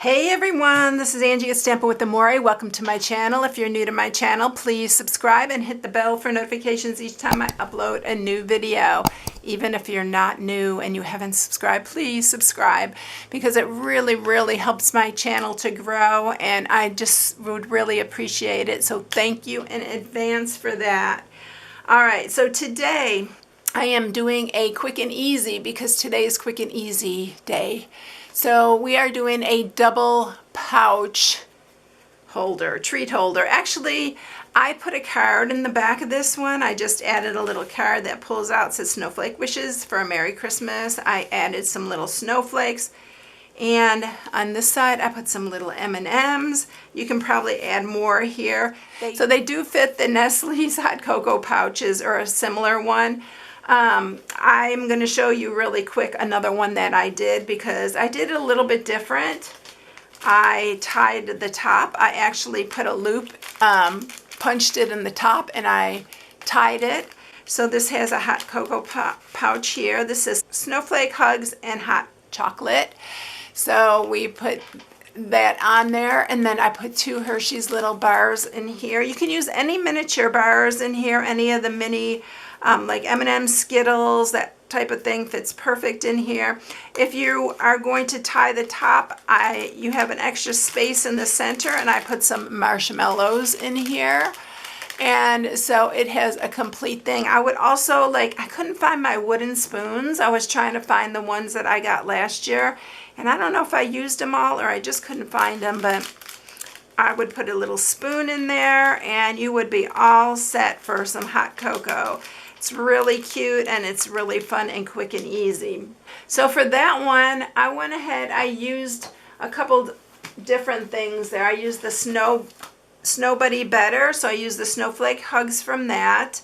Hey everyone, this is Angie at StampingWithAmore. Welcome to my channel. If you're new to my channel, please subscribe and hit the bell for notifications each time I upload a new video. Even if you're not new and you haven't subscribed, please subscribe because it really helps my channel to grow, and I just would really appreciate it. So thank you in advance for that. Alright, so today I am doing a quick and easy because today is quick and easy day. So we are doing a double pouch holder, treat holder. Actually, I put a card in the back of this one. I just added a little card that pulls out, says Snowflake Wishes for a Merry Christmas. I added some little snowflakes. And on this side, I put some little M&Ms. You can probably add more here. So they do fit the Nestle's hot cocoa pouches or a similar one. I'm going to show you really quick another one that I did because I did it a little bit different. I tied the top. I actually put a loop, punched it in the top, and I tied it. So this has a hot cocoa pouch here. This is Snowflake Hugs and Hot Chocolate. So we put that on there, and then I put 2 Hershey's little bars in here. You can use any miniature bars in here, any of the mini like M&M, Skittles, that type of thing fits perfect in here. If you are going to tie the top, you have an extra space in the center, and I put some marshmallows in here. And so it has a complete thing. I would also I couldn't find my wooden spoons. I was trying to find the ones that I got last year, and I don't know if I used them all or I just couldn't find them, but I would put a little spoon in there and you would be all set for some hot cocoa. It's really cute and it's really fun and quick and easy. So for that one, I went ahead, I used a couple different things there. I used the Snow Buddy Better, so I used the Snowflake Hugs from that.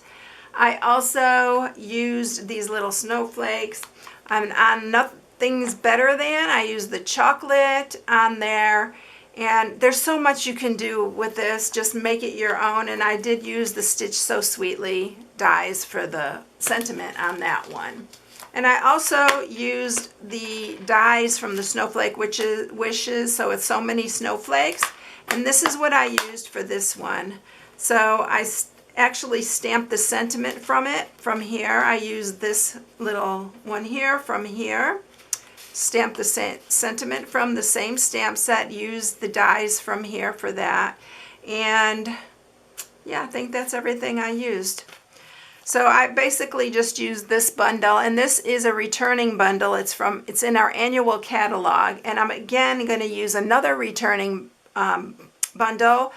I also used these little snowflakes. On Nothing's Better Than, I used the chocolate on there. And there's so much you can do with this. Just make it your own. And I did use the Stitch So Sweetly dies for the sentiment on that one. And I also used the dies from the Snowflake Wishes. So it's so many snowflakes. And this is what I used for this one. So I actually stamped the sentiment from it from here. I used this little one here from here. Stamp the sentiment from the same stamp set, use the dies from here for that, and yeah, I think that's everything I used. So I basically just used this bundle, and this is a returning bundle. It's in our annual catalog, and I'm again going to use another returning bundle.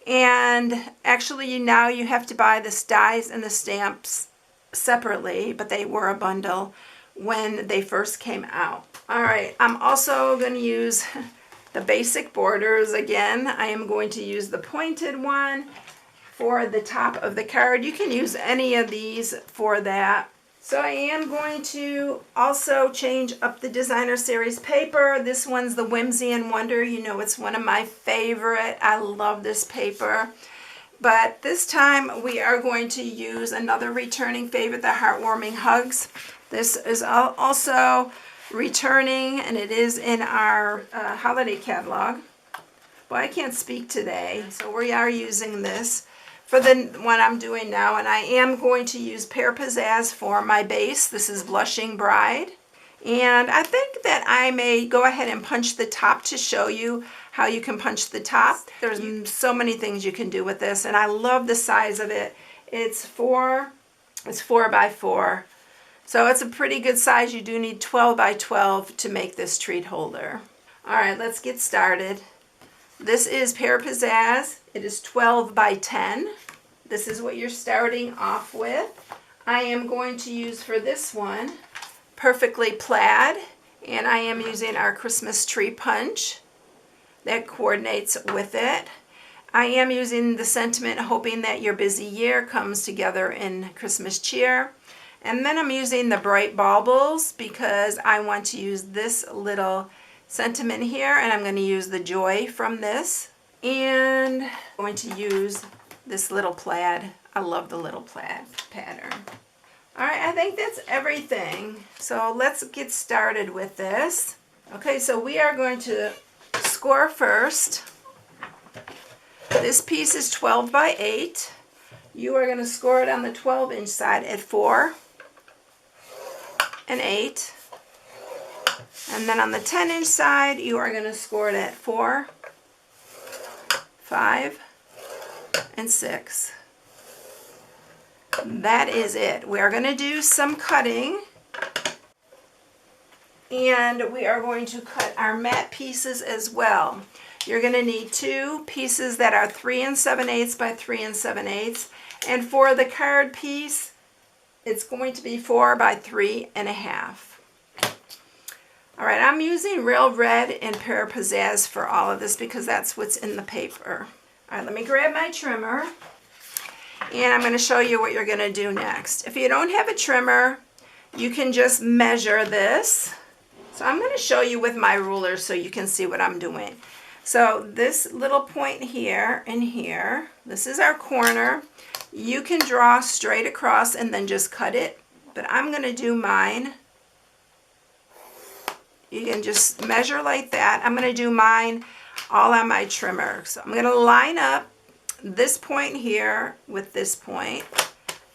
And actually now you have to buy the dies and the stamps separately, but they were a bundle when they first came out. Alright, I'm also going to use the basic borders again. I am going to use the pointed one for the top of the card. You can use any of these for that. So I am going to also change up the Designer Series paper. This one's the Whimsy and Wonder. You know, it's one of my favorite. I love this paper. But this time we are going to use another returning favorite, the Heartwarming Hugs. This is also returning, and it is in our holiday catalog. Well, I can't speak today, so we are using this for the one I'm doing now, and I am going to use Pyjas for my base. This is Blushing Bride, and I think that I may go ahead and punch the top to show you how you can punch the top. There's so many things you can do with this, and I love the size of it. It's 4 by 4. So it's a pretty good size. You do need 12 by 12 to make this treat holder. Alright, let's get started. This is Pyjas. It is 12 by 10. This is what you're starting off with. I am going to use for this one Perfectly Plaid, and I am using our Christmas tree punch that coordinates with it. I am using the sentiment, hoping that your busy year comes together in Christmas cheer. And then I'm using the Bright Baubles because I want to use this little sentiment here, and I'm going to use the Joy from this. And I'm going to use this little plaid. I love the little plaid pattern. Alright, I think that's everything. So let's get started with this. Okay, so we are going to score first. This piece is 12 by 8. You are going to score it on the 12-inch side at 4 and 8. And then on the 10-inch side, you are going to score it at 4, 5, and 6. That is it. We are going to do some cutting. And we are going to cut our mat pieces as well. You're going to need 2 pieces that are 3 7/8 by 3 7/8. And for the card piece, it's going to be 4 by 3.5. All right, I'm using Real Red and Pear Pyjas for all of this because that's what's in the paper. All right, let me grab my trimmer. And I'm going to show you what you're going to do next. If you don't have a trimmer, you can just measure this. So I'm going to show you with my ruler so you can see what I'm doing. So this little point here and here, this is our corner. You can draw straight across and then just cut it, but I'm going to do mine. You can just measure like that. I'm going to do mine all on my trimmer. So I'm going to line up this point here with this point,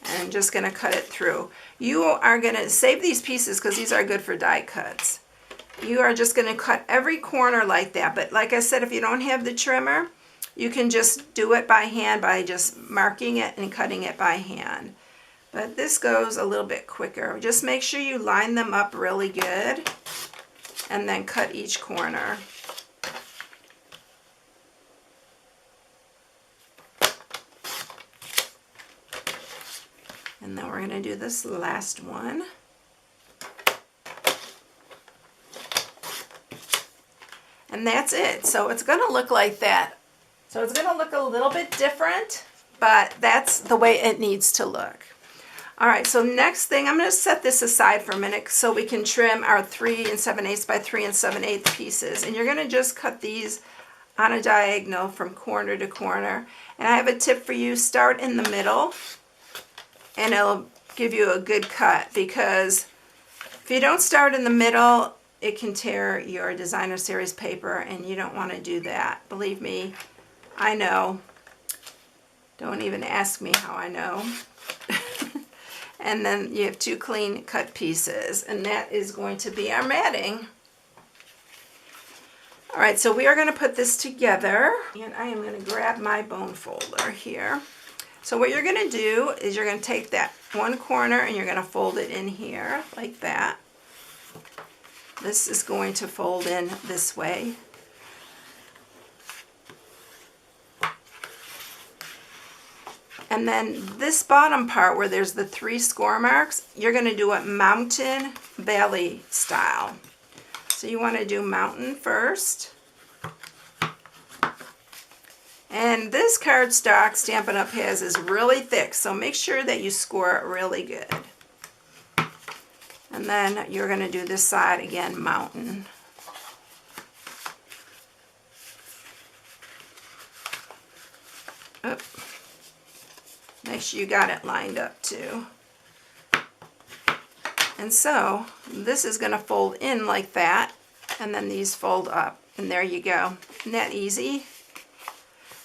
and I'm just going to cut it through. You are going to save these pieces because these are good for die cuts. You are just going to cut every corner like that. But like I said, if you don't have the trimmer, you can just do it by hand by just marking it and cutting it by hand. But this goes a little bit quicker. Just make sure you line them up really good and then cut each corner. And then we're going to do this last one. And that's it. So it's going to look like that. So it's going to look a little bit different, but that's the way it needs to look. All right, so next thing, I'm going to set this aside for a minute so we can trim our 3 7/8 by 3 7/8 pieces. And you're going to just cut these on a diagonal from corner to corner. And I have a tip for you. Start in the middle, and it'll give you a good cut, because if you don't start in the middle, it can tear your designer series paper, and you don't want to do that. Believe me, I know. Don't even ask me how I know. And then you have 2 clean cut pieces, and that is going to be our matting. All right, so we are going to put this together, and I am going to grab my bone folder here. So what you're going to do is you're going to take that one corner and you're going to fold it in here like that. This is going to fold in this way. And then this bottom part where there's the 3 score marks, you're going to do it mountain valley style. So you want to do mountain first. And this cardstock Stampin' Up! Has is really thick, so make sure that you score it really good. And then you're going to do this side again, mountain. Oop. Make sure you got it lined up too. And so this is going to fold in like that, and then these fold up, and there you go. Isn't that easy?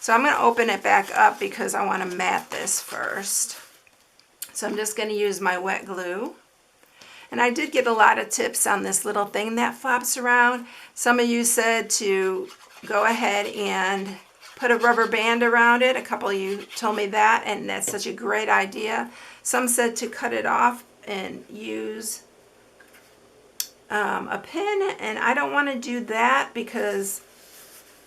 So I'm going to open it back up because I want to mat this first. So I'm just going to use my wet glue. And I did get a lot of tips on this little thing that flops around. Some of you said to go ahead and put a rubber band around it. A couple of you told me that, and that's such a great idea. Some said to cut it off and use a pin, and I don't want to do that because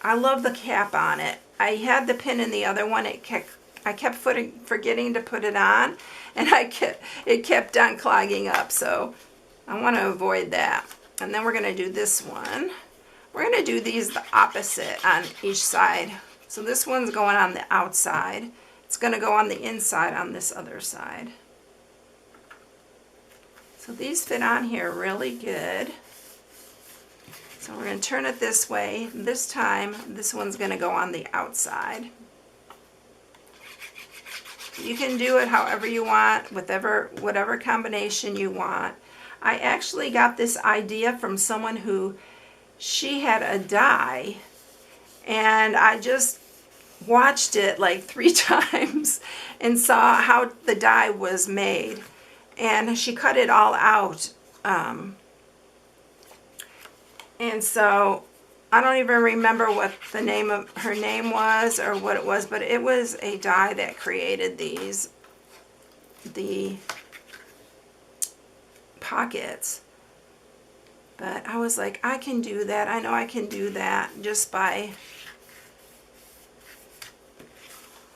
I love the cap on it. I had the pin in the other one. I kept forgetting to put it on, and it kept on clogging up, so I want to avoid that. And then we're going to do this one. We're going to do these the opposite on each side. So this one's going on the outside. It's going to go on the inside on this other side. So these fit on here really good. So we're going to turn it this way. This time, this one's going to go on the outside. You can do it however you want, whatever combination you want. I actually got this idea from someone who, she had a die And I just watched it like 3 times and saw how the die was made. And she cut it all out. And so I don't even remember what the name of her name was or what it was, but it was a die that created these, the pockets. But I was like, I can do that. I know I can do that just by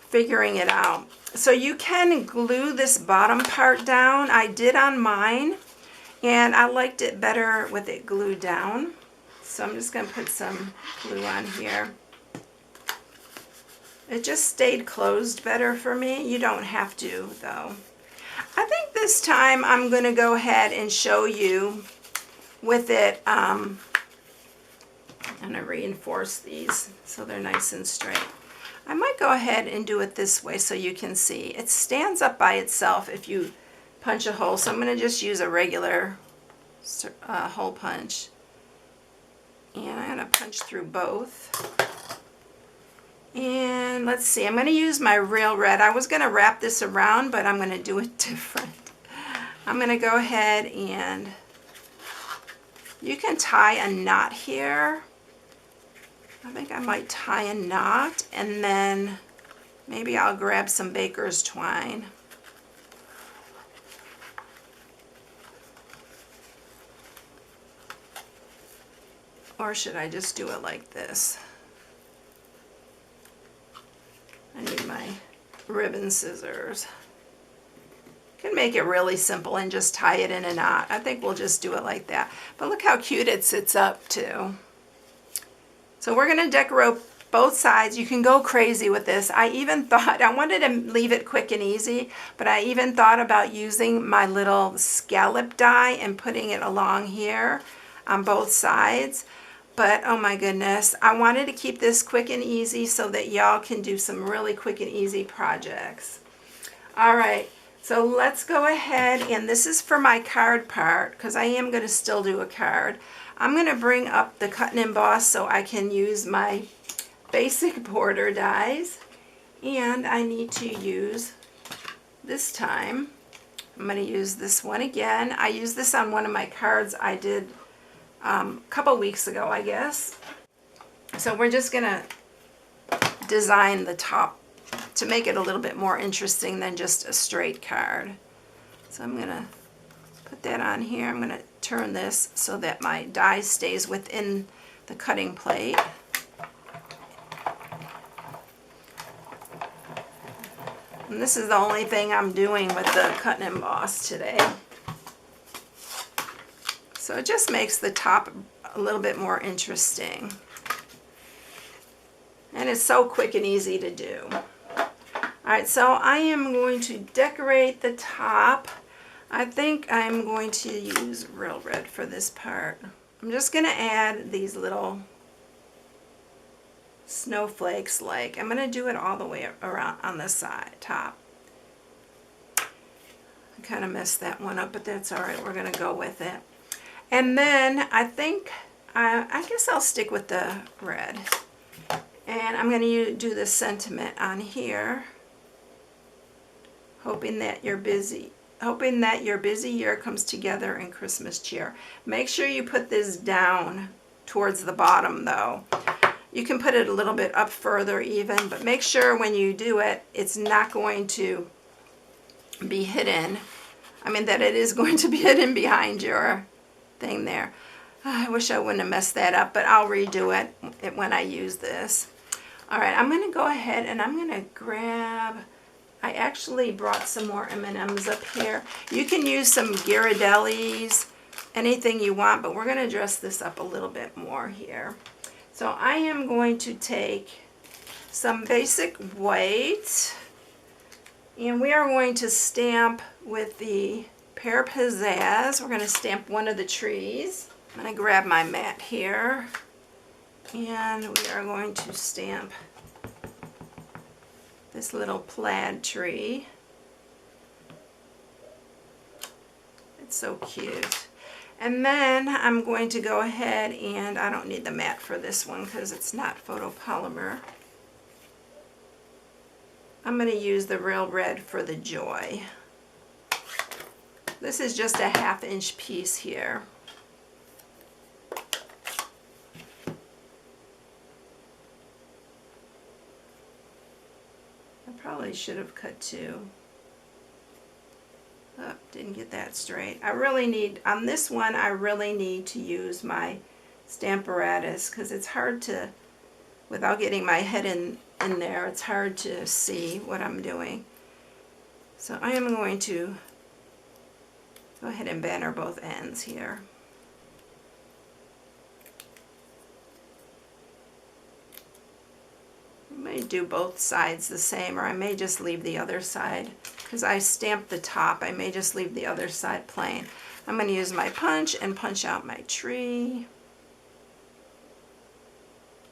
figuring it out. So you can glue this bottom part down. I did on mine, and I liked it better with it glued down. So I'm just going to put some glue on here. It just stayed closed better for me. You don't have to, though. I think this time I'm going to go ahead and show you with it. I'm going to reinforce these so they're nice and straight. I might go ahead and do it this way so you can see. It stands up by itself if you punch a hole. So I'm going to just use a regular hole punch. And I'm going to punch through both. And let's see, I'm going to use my real red. I was going to wrap this around, but I'm going to do it different. I'm going to go ahead and you can tie a knot here. I think I might tie a knot, and then maybe I'll grab some baker's twine. Or should I just do it like this? I need my ribbon scissors. You can make it really simple and just tie it in a knot. I think we'll just do it like that. But look how cute it sits up too. So we're going to decorate both sides. You can go crazy with this. I even thought, I wanted to leave it quick and easy, but I even thought about using my little scallop die and putting it along here on both sides. But oh my goodness, I wanted to keep this quick and easy so that y'all can do some really quick and easy projects. All right, so let's go ahead, and this is for my card part because I am going to still do a card. I'm going to bring up the cut and emboss so I can use my basic border dies, and I need to use, this time, I'm going to use this one again. I used this on one of my cards I did a couple weeks ago, I guess. So we're just going to design the top to make it a little bit more interesting than just a straight card. So I'm going to put that on here. I'm going to turn this so that my die stays within the cutting plate. And this is the only thing I'm doing with the cut and emboss today. So it just makes the top a little bit more interesting. And it's so quick and easy to do. Alright, so I am going to decorate the top. I think I'm going to use real red for this part. I'm just going to add these little snowflakes, like I'm going to do it all the way around on the side, top. I kind of messed that one up, but that's alright. We're going to go with it. And then I think, I guess I'll stick with the red. And I'm going to do the sentiment on here. Hoping that your busy year comes together in Christmas cheer. Make sure you put this down towards the bottom though. You can put it a little bit up further even, but make sure when you do it, it's not going to be hidden. I mean that it is going to be hidden behind your thing there. I wish I wouldn't have messed that up, but I'll redo it when I use this. Alright, I'm going to go ahead and I'm going to grab, I actually brought some more M&Ms up here. You can use some Ghirardellis, anything you want, but we're going to dress this up a little bit more here. So I am going to take some basic white, and we are going to stamp with the Pear Pyjas. We're going to stamp one of the trees. I'm going to grab my mat here, and we are going to stamp this little plaid tree. It's so cute. And then I'm going to go ahead and I don't need the mat for this one because it's not photopolymer. I'm going to use the Real Red for the Joy. This is just a 1/2 inch piece here. I probably should have cut 2. Oh, didn't get that straight. I really need, on this one, I really need to use my Stamparatus because it's hard to, without getting my head in there, it's hard to see what I'm doing. So I am going to go ahead and banner both ends here. I may do both sides the same, or I may just leave the other side. Because I stamped the top, I may just leave the other side plain. I'm going to use my punch and punch out my tree.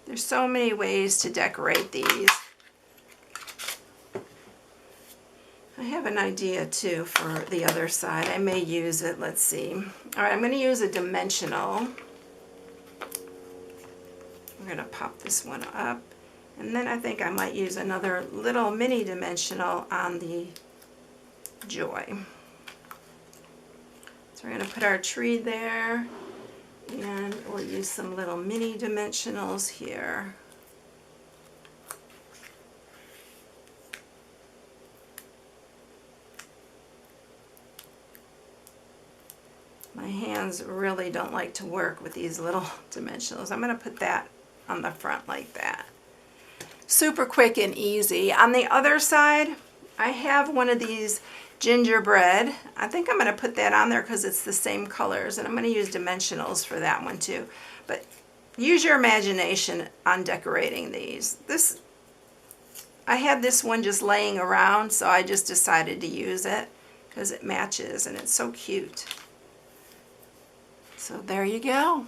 There's so many ways to decorate these. I have an idea too for the other side. I may use it, let's see. Alright, I'm going to use a dimensional. I'm going to pop this one up. And then I think I might use another little mini dimensional on the Joy. So we're going to put our tree there, and we'll use some little mini dimensionals here. My hands really don't like to work with these little dimensionals. I'm going to put that on the front like that. Super quick and easy. On the other side, I have one of these gingerbread. I think I'm going to put that on there because it's the same colors, and I'm going to use dimensionals for that one too. But use your imagination on decorating these. I had this one just laying around, so I just decided to use it because it matches and it's so cute. So there you go.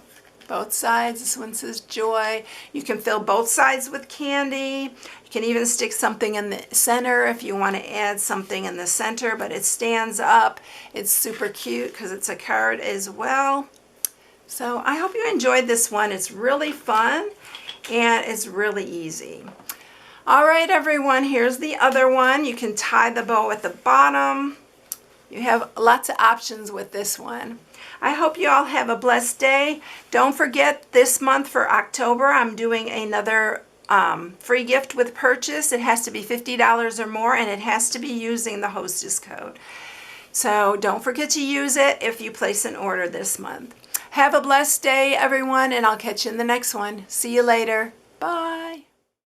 Both sides. This one says Joy. You can fill both sides with candy. You can even stick something in the center if you want to add something in the center, but it stands up. It's super cute because it's a card as well. So I hope you enjoyed this one. It's really fun and it's really easy. All right, everyone, here's the other one. You can tie the bow at the bottom. You have lots of options with this one. I hope you all have a blessed day. Don't forget, this month for October, I'm doing another free gift with purchase. It has to be $50 or more, and it has to be using the hostess code. So don't forget to use it if you place an order this month. Have a blessed day, everyone, and I'll catch you in the next one. See you later. Bye.